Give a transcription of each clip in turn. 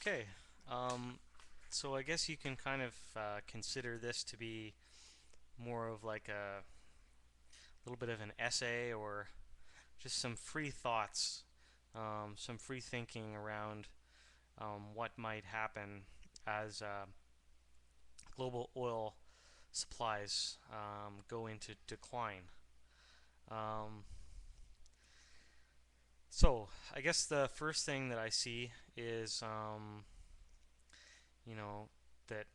Okay, um, so I guess you can kind of consider this to be more of like a little bit of an essay or just some free thoughts, some free thinking around what might happen as global oil supplies go into decline. Um, so I guess the first thing that I see is, you know, that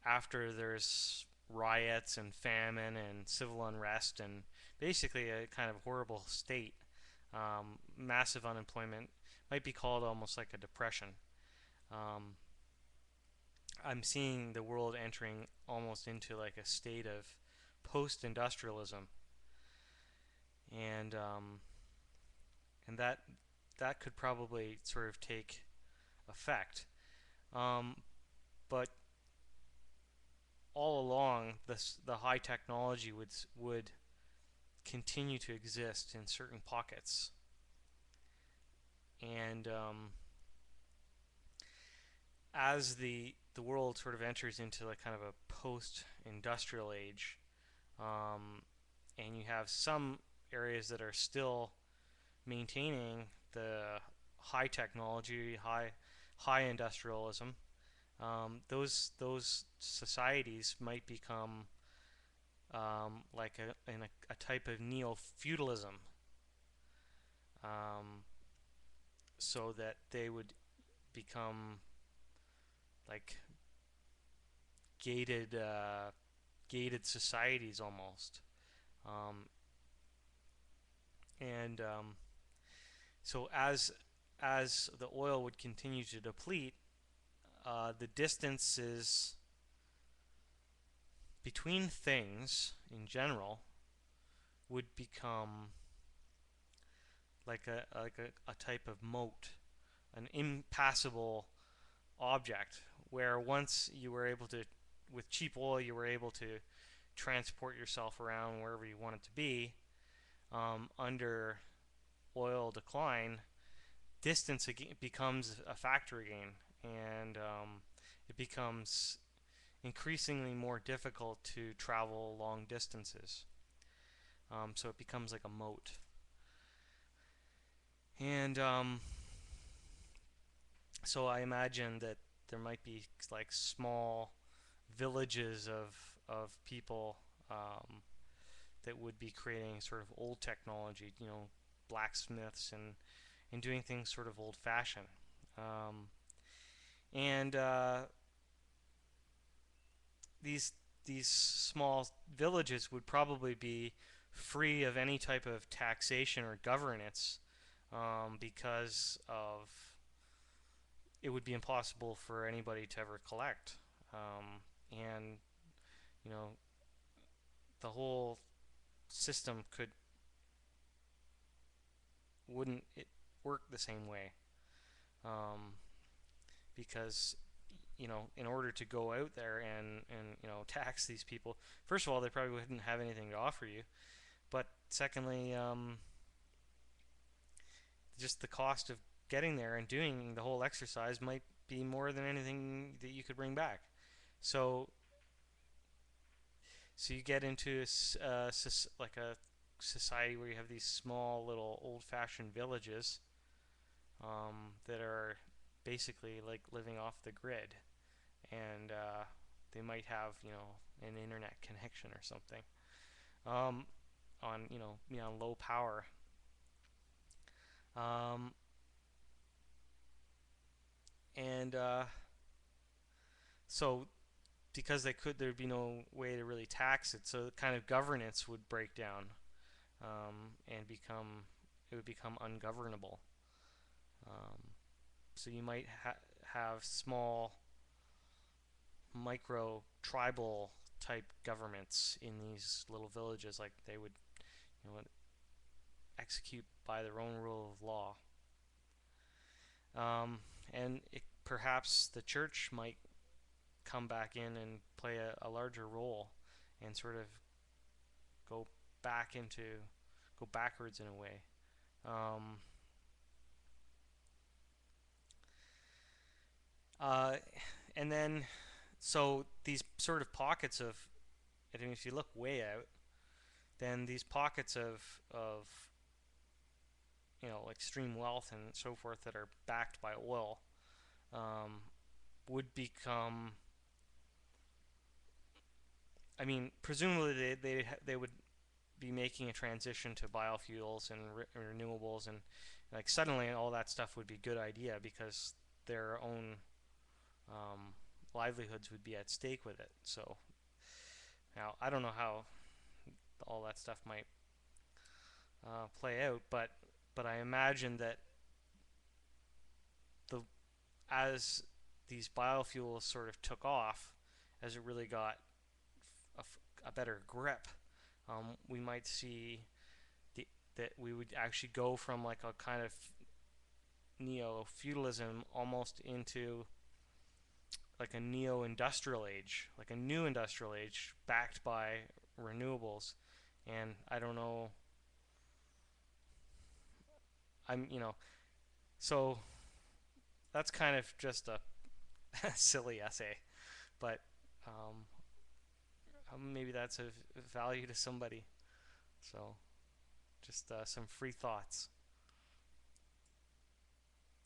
after there's riots and famine and civil unrest and basically a kind of horrible state, massive unemployment, might be called almost like a depression. Um, I'm seeing the world entering almost into like a state of post-industrialism, and and that could probably sort of take effect. Um, but all along, the high technology would continue to exist in certain pockets. And as the world sort of enters into like kind of a post-industrial age, um, and you have some areas that are still maintaining the high technology, high industrialism, those societies might become like a type of neo-feudalism, um, so that they would become like gated gated societies almost. Um, and so as the oil would continue to deplete, the distances between things in general would become like a type of moat, an impassable object, where once you were able to, with cheap oil, you were able to transport yourself around wherever you wanted to be. Under oil decline, distance becomes a factor again, and it becomes increasingly more difficult to travel long distances. So it becomes like a moat. And so I imagine that there might be like small villages of people that would be creating sort of old technology, blacksmiths and doing things sort of old fashioned. Um, and these these small villages would probably be free of any type of taxation or governance, because of it would be impossible for anybody to ever collect. And you know the whole system wouldn't it work the same way, um, because in order to go out there and tax these people, first of all, they probably wouldn't have anything to offer you. But secondly, just the cost of getting there and doing the whole exercise might be more than anything that you could bring back. So, so you get into like a society where you have these small little old-fashioned villages, that are basically like living off the grid, and they might have an internet connection or something, um, on on low power. Um, and So because there'd be no way to really tax it, so kind of governance would break down, and it would become ungovernable. Um, so you might have small micro tribal type governments in these little villages, like they would execute by their own rule of law. And perhaps the church might come back in and play a larger role and sort of go back into go backwards in a way. Um, Uh, and then, so these sort of pockets of, I mean, if you look way out, then these pockets of extreme wealth and so forth that are backed by oil um, would become. I mean, presumably they would be making a transition to biofuels and renewables, and like suddenly all that stuff would be a good idea because their own um, livelihoods would be at stake with it. So now I don't know how all that stuff might play out, but I imagine that the as these biofuels sort of took off, as it really got a better grip, we might see the, that we would actually go from like a kind of neo-feudalism almost into like a neo-industrial age, like a new industrial age backed by renewables. And I don't know, so that's kind of just a silly essay, but um, maybe that's of value to somebody. So just some free thoughts.